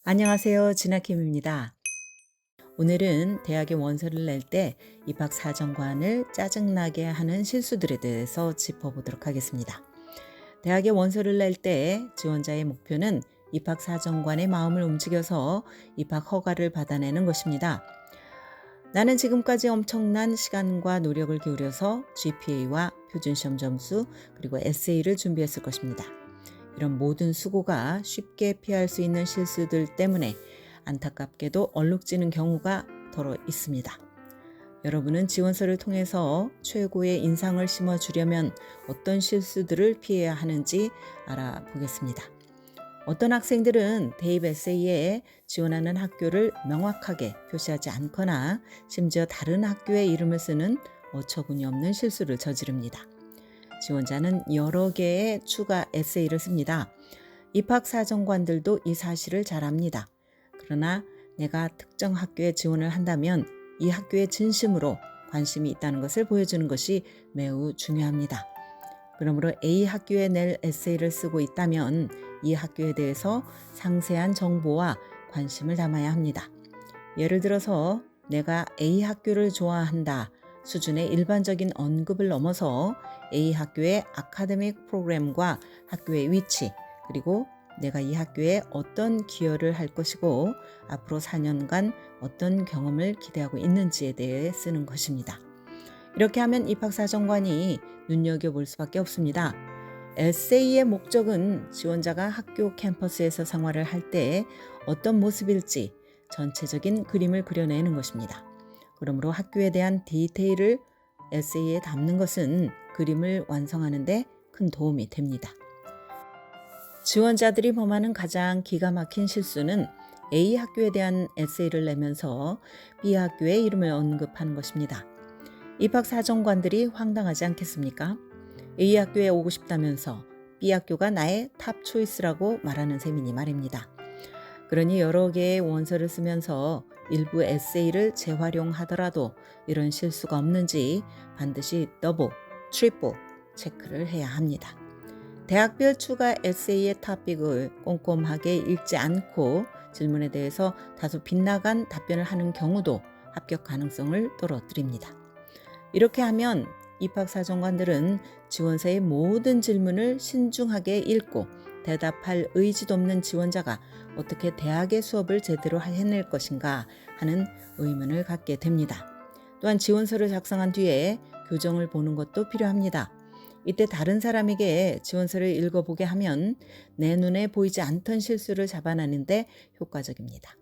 안녕하세요. 진아킴입니다. 오늘은 대학에 원서를 낼 때 입학사정관을 짜증나게 하는 실수들에 대해서 짚어보도록 하겠습니다. 대학에 원서를 낼 때 지원자의 목표는 입학사정관의 마음을 움직여서 입학 허가를 받아내는 것입니다. 나는 지금까지 엄청난 시간과 노력을 기울여서 GPA와 표준시험 점수 그리고 에세이를 준비했을 것입니다. 이런 모든 수고가 쉽게 피할 수 있는 실수들 때문에 안타깝게도 얼룩지는 경우가 더러 있습니다. 여러분은 지원서를 통해서 최고의 인상을 심어주려면 어떤 실수들을 피해야 하는지 알아보겠습니다. 어떤 학생들은 대입 에세이에 지원하는 학교를 명확하게 표시하지 않거나 심지어 다른 학교의 이름을 쓰는 어처구니 없는 실수를 저지릅니다. 지원자는 여러 개의 추가 에세이를 씁니다. 입학사정관들도 이 사실을 잘 압니다. 그러나 내가 특정 학교에 지원을 한다면 이 학교에 진심으로 관심이 있다는 것을 보여주는 것이 매우 중요합니다. 그러므로 A 학교에 낼 에세이를 쓰고 있다면 이 학교에 대해서 상세한 정보와 관심을 담아야 합니다. 예를 들어서 내가 A 학교를 좋아한다 수준의 일반적인 언급을 넘어서 A 학교의 아카데믹 프로그램과 학교의 위치, 그리고 내가 이 학교에 어떤 기여를 할 것이고 앞으로 4년간 어떤 경험을 기대하고 있는지에 대해 쓰는 것입니다. 이렇게 하면 입학사정관이 눈여겨볼 수밖에 없습니다. 에세이의 목적은 지원자가 학교 캠퍼스에서 생활을 할 때 어떤 모습일지 전체적인 그림을 그려내는 것입니다. 그러므로 학교에 대한 디테일을 에세이에 담는 것은 그림을 완성하는 데 큰 도움이 됩니다. 지원자들이 범하는 가장 기가 막힌 실수는 A 학교에 대한 에세이를 내면서 B 학교의 이름을 언급하는 것입니다. 입학사정관들이 황당하지 않겠습니까? A 학교에 오고 싶다면서 B 학교가 나의 탑 초이스라고 말하는 셈이니 말입니다. 그러니 여러 개의 원서를 쓰면서 일부 에세이를 재활용하더라도 이런 실수가 없는지 반드시 더블, 트리플 체크를 해야 합니다. 대학별 추가 에세이의 토픽을 꼼꼼하게 읽지 않고 질문에 대해서 다소 빗나간 답변을 하는 경우도 합격 가능성을 떨어뜨립니다. 이렇게 하면 입학사정관들은 지원서의 모든 질문을 신중하게 읽고 대답할 의지도 없는 지원자가 어떻게 대학의 수업을 제대로 해낼 것인가 하는 의문을 갖게 됩니다. 또한 지원서를 작성한 뒤에 교정을 보는 것도 필요합니다. 이때 다른 사람에게 지원서를 읽어보게 하면 내 눈에 보이지 않던 실수를 잡아내는데 효과적입니다.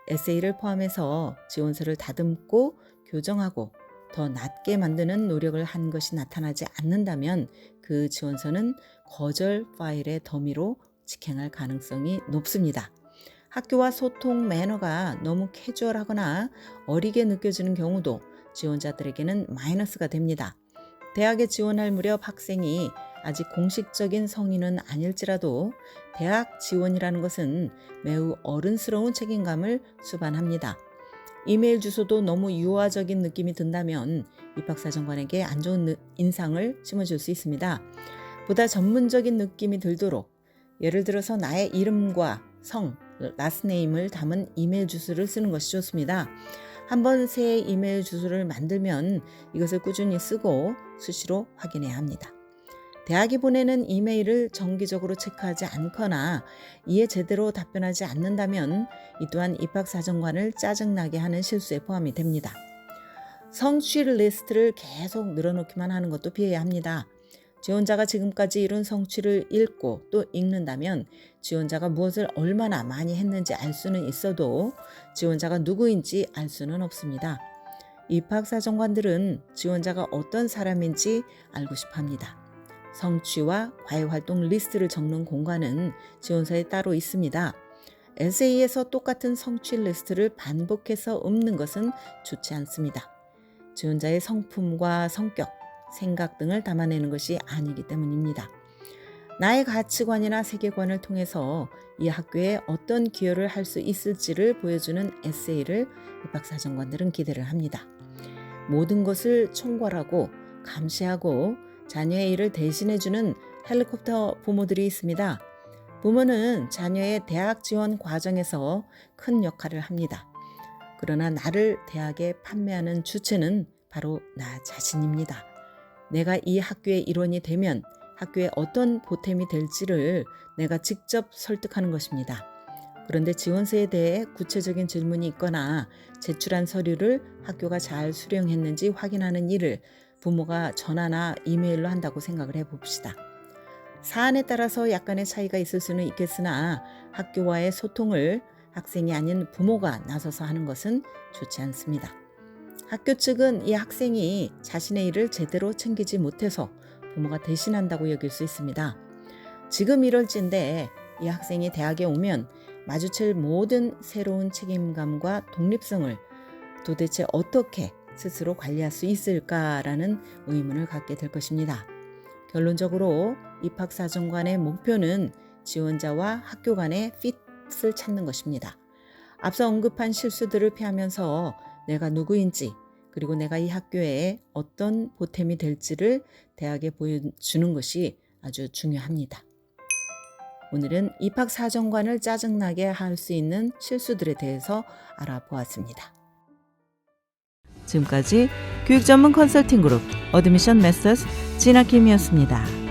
에세이를 포함해서 지원서를 다듬고 교정하고 더 낫게 만드는 노력을 한 것이 나타나지 않는다면 그 지원서는 거절 파일의 더미로 직행할 가능성이 높습니다. 학교와 소통 매너가 너무 캐주얼하거나 어리게 느껴지는 경우도 지원자들에게는 마이너스가 됩니다. 대학에 지원할 무렵 학생이 아직 공식적인 성인은 아닐지라도 대학 지원이라는 것은 매우 어른스러운 책임감을 수반합니다. 이메일 주소도 너무 유아적인 느낌이 든다면 입학사정관에게 안 좋은 인상을 심어줄 수 있습니다. 보다 전문적인 느낌이 들도록 예를 들어서 나의 이름과 성, 라스트네임을 담은 이메일 주소를 쓰는 것이 좋습니다. 한번 새 이메일 주소를 만들면 이것을 꾸준히 쓰고 수시로 확인해야 합니다. 대학이 보내는 이메일을 정기적으로 체크하지 않거나 이에 제대로 답변하지 않는다면 이 또한 입학사정관을 짜증나게 하는 실수에 포함이 됩니다. 성취 리스트를 계속 늘어놓기만 하는 것도 피해야 합니다. 지원자가 지금까지 이룬 성취를 읽고 또 읽는다면 지원자가 무엇을 얼마나 많이 했는지 알 수는 있어도 지원자가 누구인지 알 수는 없습니다. 입학사정관들은 지원자가 어떤 사람인지 알고 싶어 합니다. 성취와 과외활동 리스트를 적는 공간은 지원서에 따로 있습니다. 에세이에서 똑같은 성취 리스트를 반복해서 읊는 것은 좋지 않습니다. 지원자의 성품과 성격, 생각 등을 담아내는 것이 아니기 때문입니다. 나의 가치관이나 세계관을 통해서 이 학교에 어떤 기여를 할 수 있을지를 보여주는 에세이를 입학사정관들은 기대를 합니다. 모든 것을 총괄하고 감시하고 자녀의 일을 대신해주는 헬리콥터 부모들이 있습니다. 부모는 자녀의 대학 지원 과정에서 큰 역할을 합니다. 그러나 나를 대학에 판매하는 주체는 바로 나 자신입니다. 내가 이 학교의 일원이 되면 학교에 어떤 보탬이 될지를 내가 직접 설득하는 것입니다. 그런데 지원서에 대해 구체적인 질문이 있거나 제출한 서류를 학교가 잘 수령했는지 확인하는 일을 부모가 전화나 이메일로 한다고 생각을 해봅시다. 사안에 따라서 약간의 차이가 있을 수는 있겠으나 학교와의 소통을 학생이 아닌 부모가 나서서 하는 것은 좋지 않습니다. 학교 측은 이 학생이 자신의 일을 제대로 챙기지 못해서 부모가 대신한다고 여길 수 있습니다. 지금 이럴진데 이 학생이 대학에 오면 마주칠 모든 새로운 책임감과 독립성을 도대체 어떻게 스스로 관리할 수 있을까라는 의문을 갖게 될 것입니다. 결론적으로 입학사정관의 목표는 지원자와 학교 간의 핏을 찾는 것입니다. 앞서 언급한 실수들을 피하면서 내가 누구인지 그리고 내가 이 학교에 어떤 보탬이 될지를 대학에 보여주는 것이 아주 중요합니다. 오늘은 입학사정관을 짜증나게 할 수 있는 실수들에 대해서 알아보았습니다. 지금까지 교육전문 컨설팅 그룹 어드미션 메서스 진아킴이었습니다.